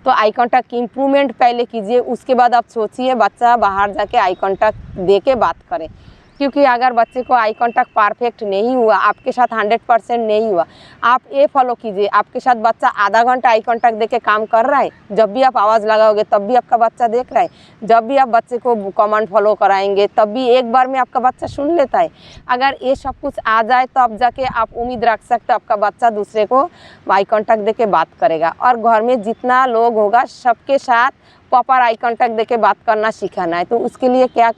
तो eye contact की improvement पहले कीजिए, उसके बाद आप सोचिए बच्चा बाहर जाके आई कांटेक्ट दे के बात करे। क्योंकि अगर बच्चे को आई कांटेक्ट परफेक्ट नहीं हुआ, आपके साथ 100% नहीं हुआ, आप ये फॉलो कीजिए, आपके साथ बच्चा आधा घंटा आई कांटेक्ट दे के काम कर रहा है, जब भी आप आवाज़ लगाओगे तब भी आपका बच्चा देख रहा है, जब भी आप बच्चे को कमांड फॉलो कराएंगे तब भी एक बार में आपका बच्चा सुन लेता है। अगर ये सब कुछ आ जाए तो अब जाके आप उम्मीद रख सकते हो आपका बच्चा दूसरे को आई कांटेक्ट दे के बात करेगा। और घर में जितना लोग होगा सबके साथ प्रॉपर आई कांटेक्ट दे के बात करना सिखाना है। तो उसके लिए क्या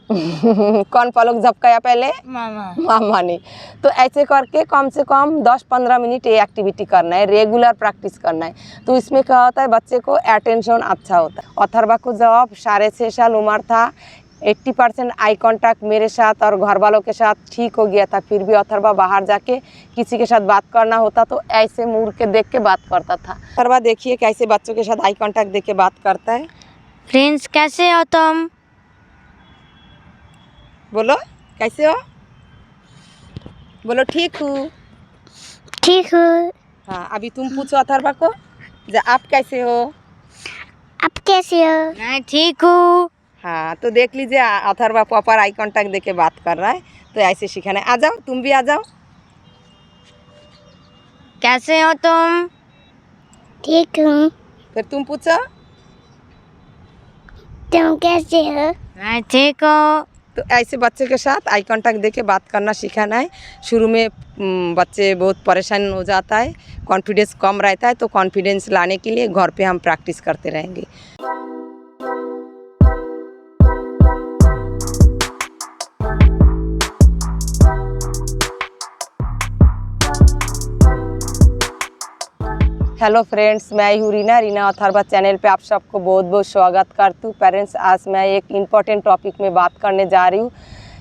कौन पलक झपकाया पहले? मामा ने। तो ऐसे करके कम से कम 10-15 मिनट ये एक्टिविटी करना है, रेगुलर प्रैक्टिस करना है। तो इसमें क्या होता है, बच्चे को अटेंशन अच्छा होता है। अथर्वा को जब 6.5 साल उम्र था, 80% आई कांटेक्ट मेरे साथ और घर वालों के साथ ठीक हो गया था। फिर भी अथर्वा बाहर जाके किसी के साथ बात करना होता तो ऐसे मुड़ के देख के बात करता था। अथर्वा देखिए कैसे बच्चों के साथ आई कांटेक्ट देख के बात करता है। फ्रेंड्स कैसे हो तुम? बोलो कैसे हो? बोलो ठीक हूँ। ठीक हूँ। हाँ, अभी तुम पूछो अथर्वा को, आप कैसे हो? आप कैसे हो? मैं ठीक हूँ। हाँ, तो देख लीजिए अथर्वा प्रॉपर आई कांटेक्ट देके बात कर रहा है। तो ऐसे सिखाना है। आ जाओ, तुम भी आ जाओ। कैसे हो तुम? ठीक हूँ। फिर तुम पूछो, तुम कैसे हो? मैं ठीक हूँ। तो ऐसे बच्चे के साथ आई कांटेक्ट देके बात करना सिखाना है। शुरू में बच्चे बहुत परेशान हो जाता है, कॉन्फिडेंस कम रहता है, तो कॉन्फिडेंस लाने के लिए घर पे हम प्रैक्टिस करते रहेंगे। हेलो फ्रेंड्स, मैं हूँ रीना अथर्वा चैनल पे आप सबको बहुत बहुत स्वागत करती हूँ। पेरेंट्स, आज मैं एक इम्पॉर्टेंट टॉपिक में बात करने जा रही हूँ।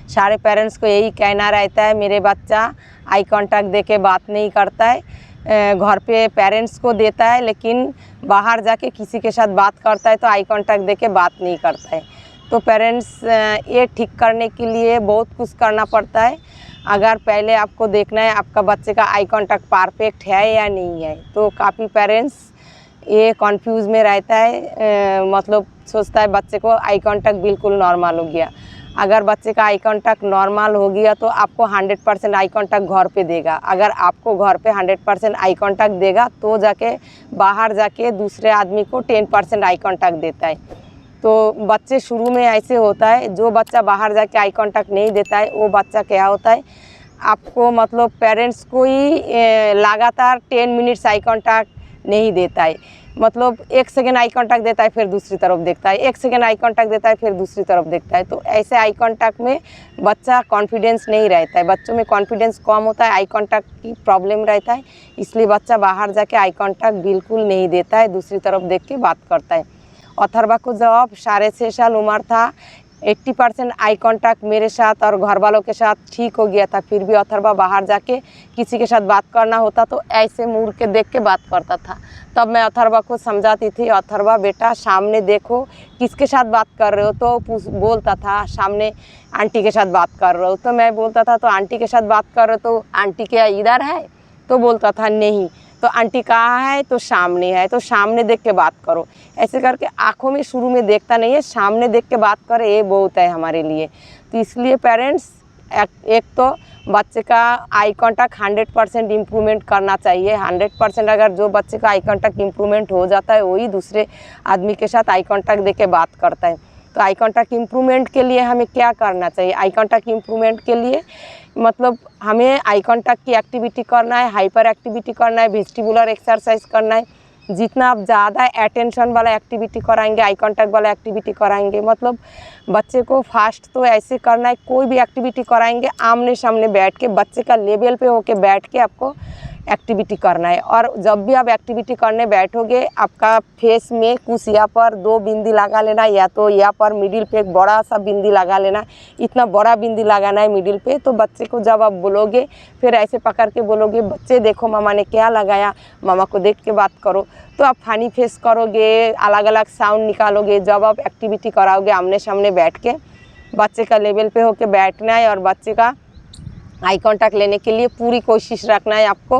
सारे पेरेंट्स को यही कहना रहता है, मेरे बच्चा आई कांटेक्ट दे के बात नहीं करता है, घर पे पेरेंट्स को देता है लेकिन बाहर जाके किसी के साथ बात करता है तो आई कांटेक्ट दे के बात नहीं करता है। तो पेरेंट्स, ये ठीक करने के लिए बहुत कुछ करना पड़ता है। अगर पहले आपको देखना है आपका बच्चे का आई कांटेक्ट परफेक्ट है या नहीं है, तो काफ़ी पेरेंट्स ये कंफ्यूज में रहता है, मतलब सोचता है बच्चे को आई कांटेक्ट बिल्कुल नॉर्मल हो गया। अगर बच्चे का आई कांटेक्ट नॉर्मल हो गया तो आपको 100% आई कांटेक्ट घर पे देगा। अगर आपको घर पे 100% आई कांटेक्ट देगा तो जाके बाहर जाके दूसरे आदमी को 10% आई कांटेक्ट देता है। तो बच्चे शुरू में ऐसे होता है, जो बच्चा बाहर जाके आई कांटेक्ट नहीं देता है वो बच्चा क्या होता है, आपको मतलब पेरेंट्स को ही लगातार 10 मिनट्स आई कांटेक्ट नहीं देता है। मतलब 1 सेकेंड आई कांटेक्ट देता है फिर दूसरी तरफ देखता है, 1 सेकेंड आई कांटेक्ट देता है फिर दूसरी तरफ देखता है। तो ऐसे आई कांटेक्ट में बच्चा कॉन्फिडेंस नहीं रहता है, बच्चों में कॉन्फिडेंस कम होता है, आई कांटेक्ट की प्रॉब्लम रहता है, इसलिए बच्चा बाहर जाके आई कांटेक्ट बिल्कुल नहीं देता है, दूसरी तरफ देख के बात करता है। अथर्वा को जब 6.5 साल उम्र था, 80% आई कांटेक्ट मेरे साथ और घर वालों के साथ ठीक हो गया था। फिर भी अथर्वा बाहर जाके किसी के साथ बात करना होता तो ऐसे मुड़ के देख के बात करता था। तब मैं अथर्वा को समझाती थी, अथर्वा बेटा सामने देखो किसके साथ बात कर रहे हो, तो बोलता था सामने आंटी के साथ बात कर रहे हो। तो मैं बोलता था तो आंटी के साथ बात कर रहे हो तो आंटी क्या इधर है? तो बोलता था नहीं। तो आंटी कहाँ है? तो सामने है। तो सामने देख के बात करो। ऐसे करके आँखों में शुरू में देखता नहीं है, सामने देख के बात करे, ये बहुत है हमारे लिए। तो इसलिए पेरेंट्स, एक तो बच्चे का आई कांटेक्ट 100% इम्प्रूवमेंट करना चाहिए। 100% अगर जो बच्चे का आई कांटेक्ट इम्प्रूवमेंट हो जाता है वही दूसरे आदमी के साथ आई कांटेक्ट दे के बात करता है। तो आई कांटेक्ट इम्प्रूवमेंट के लिए हमें क्या करना चाहिए? आई कांटेक्ट इम्प्रूवमेंट के लिए मतलब हमें आई कांटेक्ट की एक्टिविटी करना है, हाइपर एक्टिविटी करना है, वेस्टिबुलर एक्सरसाइज करना है। जितना आप ज़्यादा अटेंशन वाला एक्टिविटी कराएंगे, आई कांटेक्ट वाला एक्टिविटी कराएंगे, मतलब बच्चे को फास्ट तो ऐसे करना है, कोई भी एक्टिविटी कराएंगे आमने सामने बैठ के, बच्चे का लेवल पे होके बैठ के आपको एक्टिविटी करना है। और जब भी आप एक्टिविटी करने बैठोगे, आपका फेस में कुछ यहाँ पर 2 बिंदी लगा लेना, या तो यहाँ पर मिडिल पे एक बड़ा सा बिंदी लगा लेना। इतना बड़ा बिंदी लगाना है मिडिल पे। तो बच्चे को जब आप बोलोगे, फिर ऐसे पकड़ के बोलोगे, बच्चे देखो मामा ने क्या लगाया, मामा को देख के बात करो। तो आप फनी फेस करोगे, अलग अलग साउंड निकालोगे। जब आप एक्टिविटी कराओगे आमने सामने बैठ के, बच्चे का लेवल पे होके बैठना है और बच्चे का आई कांटेक्ट लेने के लिए पूरी कोशिश रखना है आपको।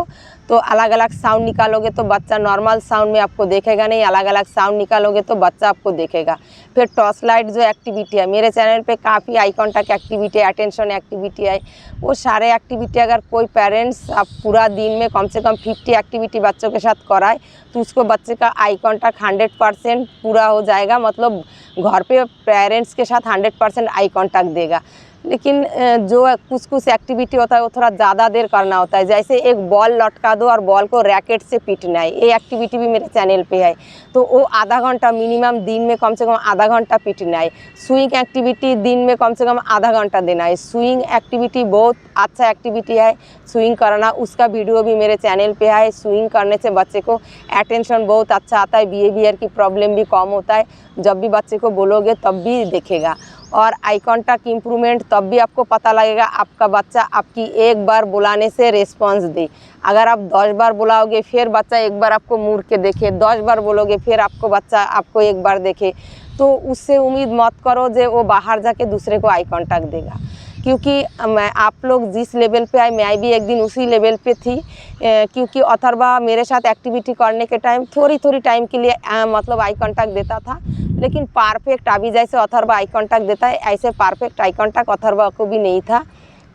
तो तो अलग अलग साउंड निकालोगे तो बच्चा नॉर्मल साउंड में आपको देखेगा नहीं, अलग अलग साउंड निकालोगे तो बच्चा आपको देखेगा। फिर टॉर्च लाइट जो एक्टिविटी है, मेरे चैनल पे काफ़ी आई कॉन्टैक्ट एक्टिविटी है, अटेंशन एक्टिविटी है, वो सारे एक्टिविटी अगर कोई पेरेंट्स आप पूरा दिन में कम से कम 50 एक्टिविटी बच्चों के साथ कराए तो उसको बच्चे का आई कॉन्टैक्ट 100% पूरा हो जाएगा। मतलब घर पे पेरेंट्स के साथ 100% आई कॉन्टैक्ट देगा। लेकिन जो कुछ कुछ एक्टिविटी होता है वो थोड़ा ज़्यादा देर करना होता है, जैसे एक बॉल लटका दो और बॉल को रैकेट से पीटना है, ये एक्टिविटी भी मेरे चैनल पे है। तो वो आधा घंटा मिनिमम दिन में कम से कम आधा घंटा पीटना है। स्विंग एक्टिविटी दिन में कम से कम आधा घंटा देना है। स्विंग एक्टिविटी बहुत अच्छा एक्टिविटी है, स्विंग करना, उसका वीडियो भी मेरे चैनल पे है। स्विंग करने से बच्चे को अटेंशन बहुत अच्छा आता है, बिहेवियर की प्रॉब्लम भी कम होता है। जब भी बच्चे को बोलोगे तब भी देखेगा। और आई कॉन्टैक्ट इम्प्रूवमेंट तब भी आपको पता लगेगा आपका बच्चा आपकी एक बार बुलाने से रिस्पॉन्स दे। अगर आप 10 बार बुलाओगे फिर बच्चा एक बार आपको मुड़ के देखे, 10 बार बोलोगे फिर आपको बच्चा आपको एक बार देखे, तो उससे उम्मीद मत करो जे वो बाहर जाके दूसरे को आई कॉन्टैक्ट देगा। क्योंकि मैं आप लोग जिस लेवल पे आए, मैं भी एक दिन उसी लेवल पे थी। क्योंकि अथर्वा मेरे साथ एक्टिविटी करने के टाइम थोड़ी थोड़ी टाइम के लिए मतलब आई कॉन्टैक्ट देता था, लेकिन परफेक्ट अभी जैसे अथर्वा आई कॉन्टैक्ट देता है ऐसे परफेक्ट आई कॉन्टैक्ट अथर्वा को भी नहीं था।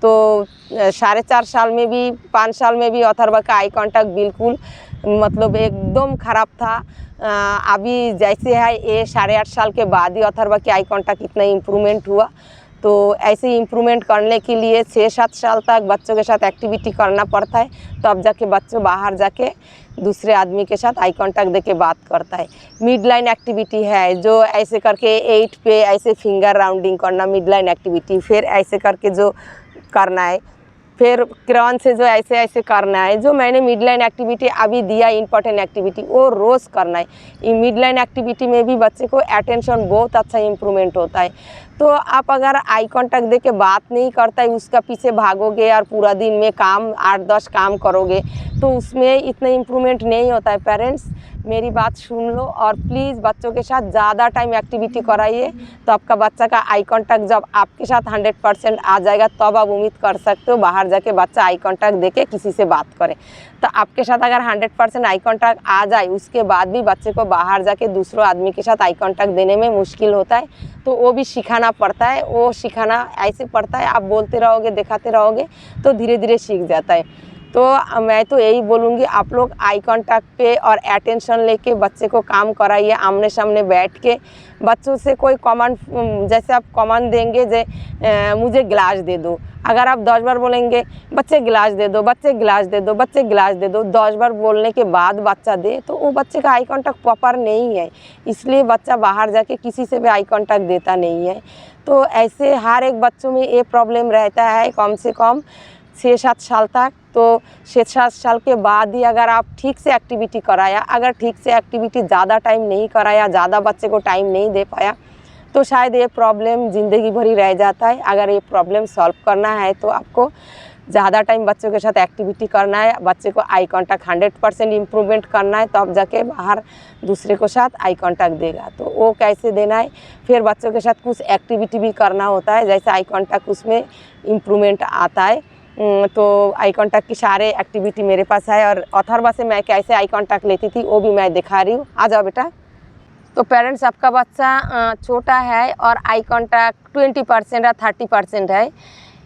तो 4.5 साल में भी 5 साल में भी अथर्वा का आई कॉन्टैक्ट बिल्कुल मतलब एकदम ख़राब था। अभी जैसे है ये 8.5 साल के बाद ही अथर्वा की आई कॉन्टैक्ट इतना इम्प्रूवमेंट हुआ। तो ऐसे इम्प्रूवमेंट करने के लिए 6-7 साल तक बच्चों के साथ एक्टिविटी करना पड़ता है, तो अब जाके बच्चों बाहर जाके दूसरे आदमी के साथ आई कांटेक्ट देके बात करता है। मिड लाइन एक्टिविटी है जो ऐसे करके 8 पे ऐसे फिंगर राउंडिंग करना, मिड लाइन एक्टिविटी। फिर ऐसे करके जो करना है, फिर क्रॉन से जो ऐसे ऐसे करना है। जो मैंने मिड लाइन एक्टिविटी अभी दिया इम्पॉर्टेंट एक्टिविटी वो रोज़ करना है। ये मिड लाइन एक्टिविटी में भी बच्चे को अटेंशन बहुत अच्छा इम्प्रूवमेंट होता है। तो आप अगर आई कांटेक्ट दे के बात नहीं करता है, उसका पीछे भागोगे और पूरा दिन में काम 8-10 काम करोगे तो उसमें इतना इम्प्रूवमेंट नहीं होता है। पेरेंट्स मेरी बात सुन लो और प्लीज़ बच्चों के साथ ज़्यादा टाइम एक्टिविटी कराइए, तो आपका बच्चा का आई कांटेक्ट जब आपके साथ 100% आ जाएगा तब आप उम्मीद कर सकते हो बाहर जाके बच्चा आई कांटेक्ट देके किसी से बात करे। तो आपके साथ अगर 100% आई कांटेक्ट आ जाए उसके बाद भी बच्चे को बाहर जाके दूसरों आदमी के साथ आई कांटेक्ट देने में मुश्किल होता है, तो वो भी सिखाना पड़ता है। वो सिखाना ऐसे पड़ता है, आप बोलते रहोगे दिखाते रहोगे तो धीरे धीरे सीख जाता है। तो मैं तो यही बोलूँगी आप लोग आई कांटेक्ट पे और अटेंशन लेके बच्चे को काम कराइए। आमने सामने बैठ के बच्चों से कोई कमांड, जैसे आप कमांड देंगे जे मुझे गिलास दे दो, अगर आप 10 बार बोलेंगे बच्चे गिलास दे दो, बच्चे गिलास दे दो, बच्चे गिलास दे दो, 10 बार बोलने के बाद बच्चा दे तो वो बच्चे का आई कांटेक्ट प्रॉपर नहीं है, इसलिए बच्चा बाहर जाके किसी से भी आई कांटेक्ट देता नहीं है। तो ऐसे हर एक बच्चों में ये प्रॉब्लम रहता है कम से कम 6-7 साल तक। तो 6-7 साल के बाद ही अगर आप ठीक से एक्टिविटी कराया, अगर ठीक से एक्टिविटी ज़्यादा टाइम नहीं कराया, ज़्यादा बच्चे को टाइम नहीं दे पाया तो शायद ये प्रॉब्लम ज़िंदगी भर ही रह जाता है। अगर ये प्रॉब्लम सॉल्व करना है तो आपको ज़्यादा टाइम बच्चों के साथ एक्टिविटी करना है, बच्चे को आई कांटेक्ट 100% इम्प्रूवमेंट करना है, तो आप जाके बाहर दूसरे को साथ आई कांटेक्ट देगा। तो वो कैसे देना है, फिर बच्चों के साथ कुछ एक्टिविटी भी करना होता है, जैसे आई कांटेक्ट उसमें इम्प्रूवमेंट आता है। तो आई कांटेक्ट की सारे एक्टिविटी मेरे पास है और अथर्वा से मैं कैसे आई कांटेक्ट लेती थी वो भी मैं दिखा रही हूँ। आ जाओ बेटा। तो पेरेंट्स आपका बच्चा छोटा है और आई कांटेक्ट 20% या 30% है,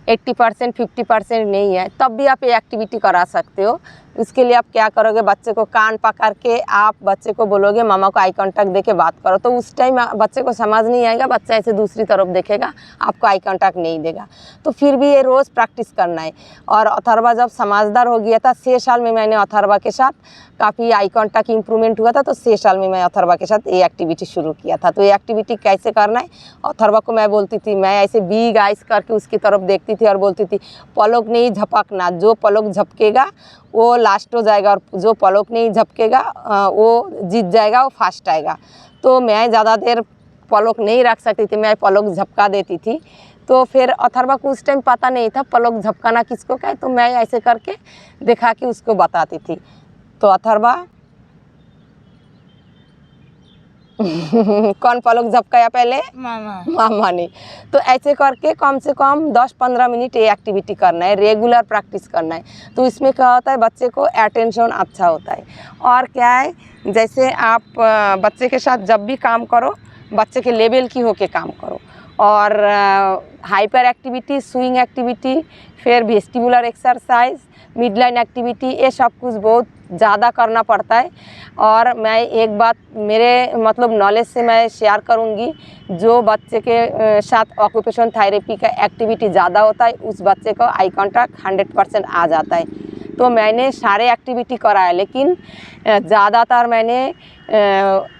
80% 50% नहीं है, तब भी आप ये एक्टिविटी करा सकते हो। उसके लिए आप क्या करोगे, बच्चे को कान पकड़ के आप बच्चे को बोलोगे मामा को आई कांटेक्ट दे के बात करो। तो उस टाइम बच्चे को समझ नहीं आएगा, बच्चा ऐसे दूसरी तरफ देखेगा, आपको आई कांटेक्ट नहीं देगा। तो फिर भी ये रोज़ प्रैक्टिस करना है। और अथर्वा जब समझदार हो गया था 6 साल में मैंने अथर्वा के साथ काफ़ी आई कांटेक्ट इम्प्रूवमेंट हुआ था, तो 6 साल में मैं अथर्वा के साथ ये एक्टिविटी शुरू किया था। तो ये एक्टिविटी कैसे करना है, अथर्वा को मैं बोलती थी, मैं ऐसे बिग आइस करके उसकी तरफ देखती थी और बोलती थी पलक नहीं झपकना, जो पलक झपकेगा वो लास्ट हो जाएगा और जो पलक नहीं झपकेगा वो जीत जाएगा, वो फास्ट आएगा। तो मैं ज़्यादा देर पलक नहीं रख सकती थी, मैं पलक झपका देती थी। तो फिर अथर्वा को उस टाइम पता नहीं था पलक झपकाना किसको क्या है, तो मैं ऐसे करके दिखा के उसको बताती थी। तो अथर्वा कौन पलक झपकाया पहले? मामा। मामा ने। तो ऐसे करके कम से कम 10-15 मिनट ये एक्टिविटी करना है, रेगुलर प्रैक्टिस करना है। तो इसमें क्या होता है, बच्चे को अटेंशन अच्छा होता है। और क्या है, जैसे आप बच्चे के साथ जब भी काम करो, बच्चे के लेवल की होके काम करो। और हाइपर एक्टिविटी, स्विंग एक्टिविटी, फिर vestibular exercise, mid line activity, ये सब कुछ बहुत ज़्यादा करना पड़ता है। और मैं एक बात मेरे मतलब नॉलेज से मैं शेयर करूंगी, जो बच्चे के साथ ऑक्यूपेशन थेरेपी का एक्टिविटी ज़्यादा होता है, उस बच्चे को आई कॉन्टैक्ट 100% आ जाता है। तो मैंने सारे एक्टिविटी कराया, लेकिन ज़्यादातर मैंने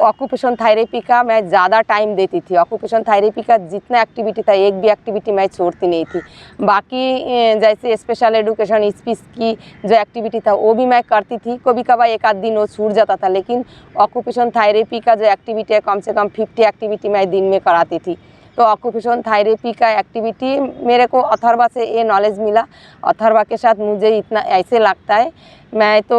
ऑक्यूपेशन थेरेपी का मैं ज़्यादा टाइम देती थी। ऑक्यूपेशन थेरेपी का जितना एक्टिविटी था, एक भी एक्टिविटी मैं छोड़ती नहीं थी। बाकी जैसे स्पेशल एजुकेशन स्पीच की जो एक्टिविटी था वो भी मैं करती थी, कभी कभार एक आध दिन वो छूट जाता था, लेकिन ऑक्यूपेशन थेरेपी का जो एक्टिविटी है, कम से कम 50 एक्टिविटी मैं दिन में कराती थी। तो ऑक्यूपेशन थेरेपी का एक्टिविटी मेरे को अथर्वा से ये नॉलेज मिला। अथर्वा के साथ मुझे इतना ऐसे लगता है, मैं तो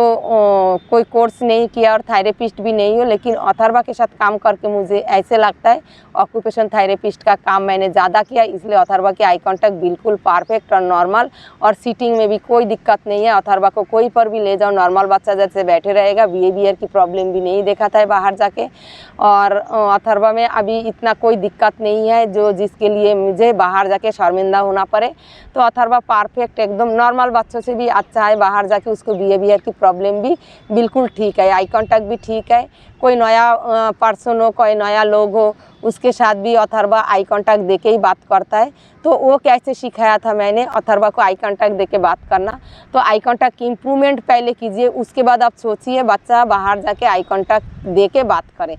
कोई कोर्स नहीं किया और थेरेपिस्ट भी नहीं हूँ, लेकिन अथर्वा के साथ काम करके मुझे ऐसे लगता है ऑक्यूपेशन थेरेपिस्ट का काम मैंने ज़्यादा किया, इसलिए अथर्वा के आई कांटेक्ट बिल्कुल परफेक्ट और नॉर्मल, और सीटिंग में भी कोई दिक्कत नहीं है। अथर्वा को कोई पर भी ले जाओ, नॉर्मल बच्चा जैसे बैठे रहेगा, बिहेवियर की प्रॉब्लम भी नहीं देखा था बाहर जाके। और अथर्वा में अभी इतना कोई दिक्कत नहीं है जो जिसके लिए मुझे बाहर जाके शर्मिंदा होना पड़े। तो अथर्वा परफेक्ट एकदम नॉर्मल बच्चों से भी अच्छा है, बाहर जाके उसको बिहेवियर की प्रॉब्लम भी बिल्कुल ठीक है, आई कांटेक्ट भी ठीक है। कोई नया पर्सन हो, कोई नया लोग हो, उसके साथ भी अथर्वा आई कांटेक्ट देके ही बात करता है। तो वो कैसे सिखाया था मैंने अथर्वा को आई कांटेक्ट देके बात करना। तो आई कांटेक्ट की इम्प्रूवमेंट पहले कीजिए, उसके बाद आप सोचिए बच्चा बाहर जाके आई कांटेक्ट देके बात करे।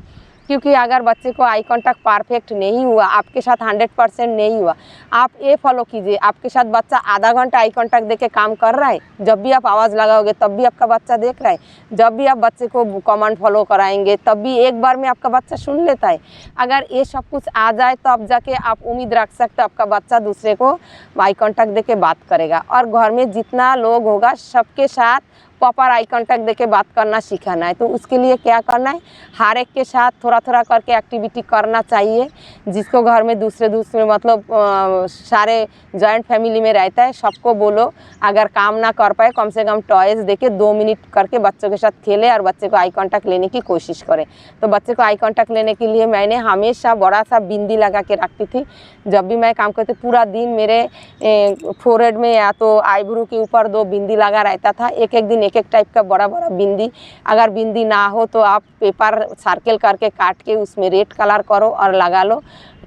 क्योंकि अगर बच्चे को आई कांटेक्ट परफेक्ट नहीं हुआ, आपके साथ 100% नहीं हुआ, आप ये फॉलो कीजिए, आपके साथ बच्चा आधा घंटा आई कांटेक्ट देके काम कर रहा है, जब भी आप आवाज़ लगाओगे तब भी आपका बच्चा देख रहा है, जब भी आप बच्चे को कमांड फॉलो कराएंगे तब भी एक बार में आपका बच्चा सुन लेता है। अगर ये सब कुछ आ जाए तो अब जाके आप उम्मीद रख सकते हो आपका बच्चा दूसरे को आई कांटेक्ट देके बात करेगा। और घर में जितना लोग होगा सबके साथ प्रॉपर आई कांटेक्ट देके बात करना सिखाना है। तो उसके लिए क्या करना है, हर एक के साथ थोड़ा थोड़ा करके एक्टिविटी करना चाहिए। जिसको घर में दूसरे मतलब सारे जॉइंट फैमिली में रहता है, सबको बोलो अगर काम ना कर पाए कम से कम टॉयज़ देके 2 मिनट करके बच्चों के साथ खेले और बच्चे को आई कांटेक्ट लेने की कोशिश करें। तो बच्चे को आई कांटेक्ट लेने के लिए मैंने हमेशा बड़ा सा बिंदी लगा के रखती थी। जब भी मैं काम करती पूरा दिन मेरे फोरहेड में या तो आईब्रो के ऊपर 2 बिंदी लगा रहता था। एक एक दिन एक एक टाइप का बड़ा बड़ा बिंदी। अगर बिंदी ना हो तो आप पेपर सर्कल करके काट के उसमें रेड कलर करो और लगा लो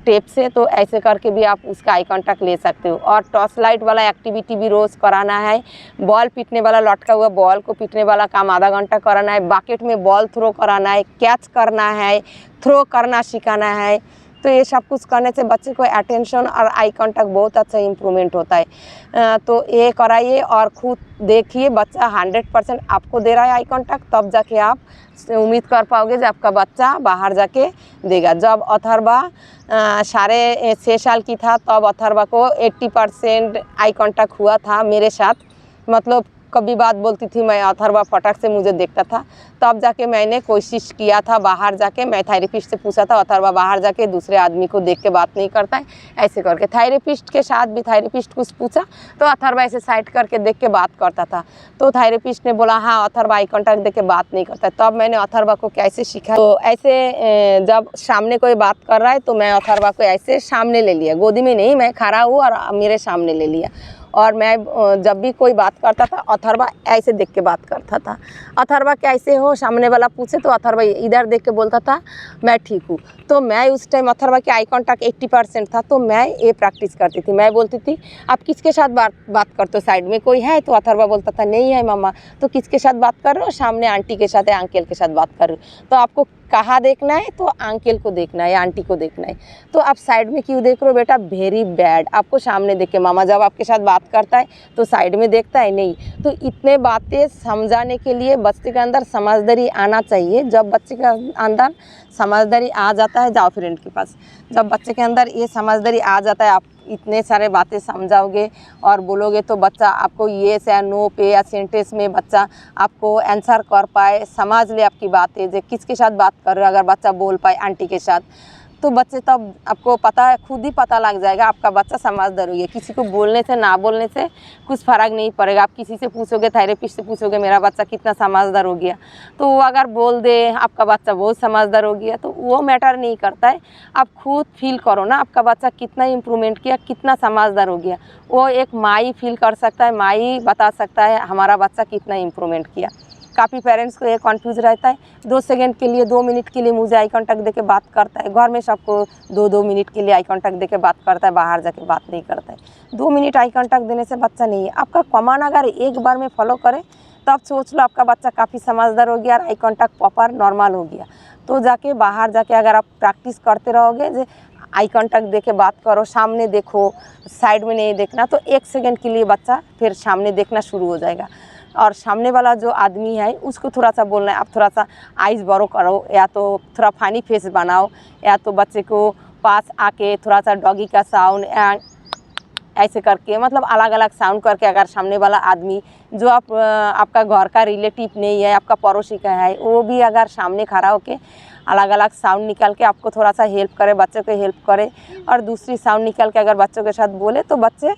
टेप से। तो ऐसे करके भी आप उसका आई कांटेक्ट ले सकते हो। और टॉर्च लाइट वाला एक्टिविटी भी रोज़ कराना है। बॉल पीटने वाला लटका हुआ बॉल को पीटने वाला काम आधा घंटा कराना है। बाकेट में बॉल थ्रो कराना है, कैच करना है, थ्रो करना सिखाना है। तो ये सब कुछ करने से बच्चे को अटेंशन और आई कांटेक्ट बहुत अच्छा इम्प्रूवमेंट होता है। तो ये कराइए और खुद देखिए बच्चा 100% आपको दे रहा है आई कांटेक्ट, तब जाके आप उम्मीद कर पाओगे कि आपका बच्चा बाहर जाके देगा। जब अथर्वा 6.5 साल की था तब अथर्वा को 80% आई कांटेक्ट हुआ था मेरे साथ। मतलब कभी बात बोलती थी मैं, अथर्वा फटक से मुझे देखता था। तब जाके मैंने कोशिश किया था बाहर जाके, मैं थेरेपिस्ट से पूछा था अथर्वा बाहर जाके दूसरे आदमी को देख के बात नहीं करता है, ऐसे करके थेरेपिस्ट के साथ भी थेरेपिस्ट कुछ पूछा तो अथर्वा ऐसे साइड करके देख के बात करता था। तो थेरेपिस्ट ने बोला हाँ अथर्वा आई कांटेक्ट देख के बात नहीं करता है। तब मैंने अथर्वा को कैसे सीखा, तो ऐसे जब सामने कोई बात कर रहा है तो मैं अथर्वा को ऐसे सामने ले लिया, गोदी में नहीं, मैं खड़ा हूँ और मेरे सामने ले लिया। और मैं जब भी कोई बात करता था अथर्वा ऐसे देख के बात करता था। अथर्वा कैसे हो सामने वाला पूछे तो अथर्वा इधर देख के बोलता था मैं ठीक हूँ। तो मैं उस टाइम अथर्वा के आई कांटेक्ट 80% था। तो मैं ये प्रैक्टिस करती थी। मैं बोलती थी आप किसके साथ बात करते हो, साइड में कोई है? तो अथर्वा बोलता था नहीं है मामा। तो किसके साथ बात कर रहे हो? सामने आंटी के साथ या अंकल के साथ बात कर रहे हो। तो आपको कहाँ देखना है? तो अंकल को देखना है या आंटी को देखना है। तो आप साइड में क्यों देख रहे हो बेटा? वेरी बैड, आपको सामने देख के। मामा जब आपके साथ बात करता है तो साइड में देखता है नहीं। तो इतने बातें समझाने के लिए बच्चे के अंदर समझदारी आना चाहिए। जब बच्चे के अंदर समझदारी आ जाता है, जाओ फ्रेंड के पास, जब बच्चे के अंदर ये समझदारी आ जाता है, आप इतने सारे बातें समझाओगे और बोलोगे तो बच्चा आपको येस या नो पे या सेंटेंस में बच्चा आपको आंसर कर पाए, समझ ले आपकी बातें, जो किसके साथ बात कर रहे हो। अगर बच्चा बोल पाए आंटी के साथ, तो बच्चे तब आपको पता है, खुद ही पता लग जाएगा आपका बच्चा समझदार हो गया। किसी को बोलने से ना बोलने से कुछ फ़र्क नहीं पड़ेगा। आप किसी से पूछोगे, थेरेपिस्ट से पूछोगे मेरा बच्चा कितना समझदार हो गया, तो वो अगर बोल दे आपका बच्चा बहुत समझदार हो गया, तो वो मैटर नहीं करता है। आप खुद फील करो ना आपका बच्चा कितना इम्प्रूवमेंट किया, कितना समझदार हो गया। वो एक माँ फील कर सकता है, माँ ही बता सकता है हमारा बच्चा कितना इम्प्रूवमेंट किया। काफ़ी पेरेंट्स को ये कन्फ्यूज रहता है, 2 सेकंड के लिए 2 मिनट के लिए मुझे आई कांटेक्ट देके बात करता है। घर में सबको 2-2 मिनट के लिए आई कांटेक्ट देके बात करता है, बाहर जाके बात नहीं करता है। 2 मिनट आई कांटेक्ट देने से बच्चा नहीं है। आपका कमांड अगर एक बार में फॉलो करे तो आप सोच लो आपका बच्चा काफ़ी समझदार हो गया और आई कांटेक्ट प्रॉपर नॉर्मल हो गया। तो जाके बाहर जाके अगर आप प्रैक्टिस करते रहोगे, जो आई कांटेक्ट देके बात करो, सामने देखो, साइड में नहीं देखना, तो 1 सेकंड के लिए बच्चा फिर सामने देखना शुरू हो जाएगा। और सामने वाला जो आदमी है उसको थोड़ा सा बोलना है, आप थोड़ा सा आइज़ बड़ो करो, या तो थोड़ा फनी फेस बनाओ, या तो बच्चे को पास आके थोड़ा सा डॉगी का साउंड ऐसे करके, मतलब अलग अलग साउंड करके, अगर सामने वाला आदमी जो आपका घर का रिलेटिव नहीं है, आपका पड़ोसी का है, वो भी अगर सामने खड़ा होके अलग अलग साउंड निकाल के आपको थोड़ा सा हेल्प करे, बच्चों को हेल्प करे, और दूसरी साउंड निकाल के अगर बच्चों के साथ बोले, तो बच्चे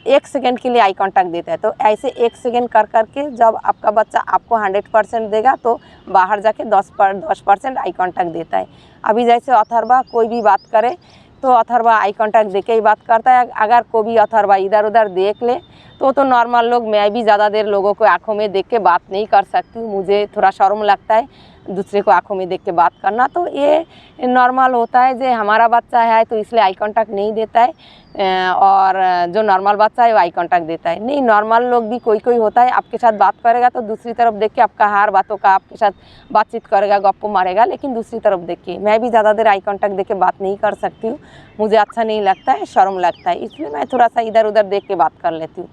1 सेकंड के लिए आई कांटेक्ट देता है। तो ऐसे 1 सेकंड कर करके जब आपका बच्चा आपको 100% देगा, तो बाहर जाके 10% आई कांटेक्ट देता है। अभी जैसे अथर्वा कोई भी बात करे तो अथर्वा आई कांटेक्ट देके ही बात करता है। अगर कोई भी अथर्वा इधर उधर देख ले तो नॉर्मल लोग, मैं भी ज़्यादा देर लोगों को आंखों में देख के बात नहीं कर सकती हूँ, मुझे थोड़ा शर्म लगता है दूसरे को आंखों में देख के बात करना। तो ये नॉर्मल होता है, जो हमारा बच्चा है तो इसलिए आई कांटेक्ट नहीं देता है, और जो नॉर्मल बच्चा है वो आई कांटेक्ट देता है। नहीं, नॉर्मल लोग भी कोई कोई होता है आपके साथ बात करेगा तो दूसरी तरफ देख के आपका हर बातों का आपके साथ बातचीत करेगा, गप्पो मारेगा, लेकिन दूसरी तरफ देख के। मैं भी ज़्यादा देर आई कांटेक्ट देख के बात नहीं कर सकती हूँ, मुझे अच्छा नहीं लगता है, शर्म लगता है, इसलिए मैं थोड़ा सा इधर उधर देख के बात कर लेती हूँ।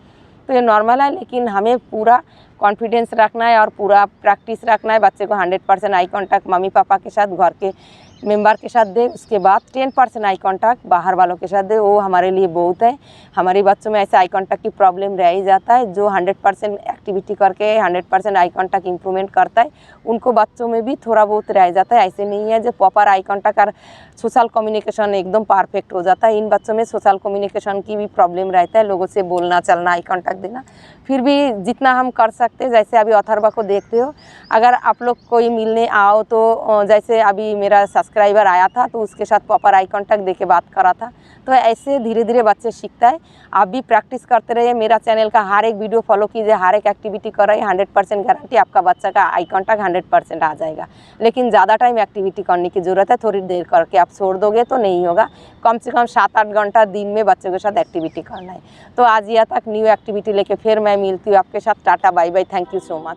तो ये नॉर्मल है, लेकिन हमें पूरा कॉन्फिडेंस रखना है और पूरा प्रैक्टिस रखना है। बच्चे को 100% आई कांटेक्ट मम्मी पापा के साथ, घर के मेंबर के साथ दे, उसके बाद 10% आई कांटेक्ट बाहर वालों के साथ दे, वो हमारे लिए बहुत है। हमारे बच्चों में ऐसे आई कांटेक्ट की प्रॉब्लम रह ही जाता है, जो 100% एक्टिविटी करके 100% आई कांटेक्ट इंप्रूवमेंट करता है, उनको बच्चों में भी थोड़ा बहुत रह जाता है। ऐसे नहीं है जो प्रॉपर आई कांटेक्ट और सोशल कम्युनिकेशन एकदम परफेक्ट हो जाता है। इन बच्चों में सोशल कम्युनिकेशन की भी प्रॉब्लम रहता है, लोगों से बोलना चलना, आई कांटेक्ट देना। फिर भी जितना हम कर सकते, जैसे अभी अथर्वा को देखते हो, अगर आप लोग कोई मिलने आओ तो जैसे अभी मेरा सब्सक्राइबर आया था तो उसके साथ प्रॉपर आई कांटेक्ट देके बात करा था। तो ऐसे धीरे धीरे बच्चे सीखता है। आप भी प्रैक्टिस करते रहिए, मेरा चैनल का हर एक वीडियो फॉलो कीजिए, हर एक एक्टिविटी कर रही है, 100% गारंटी आपका बच्चा का आई कांटेक्ट 100% आ जाएगा। लेकिन ज़्यादा टाइम एक्टिविटी करने की ज़रूरत है, थोड़ी देर करके आप छोड़ दोगे तो नहीं होगा। कम से कम 7-8 घंटा दिन में बच्चों के साथ एक्टिविटी करना है। तो आज यहाँ तक न्यू एक्टिविटी लेके फिर मैं मिलती हूँ आपके साथ। Tata bye bye, thank you so much.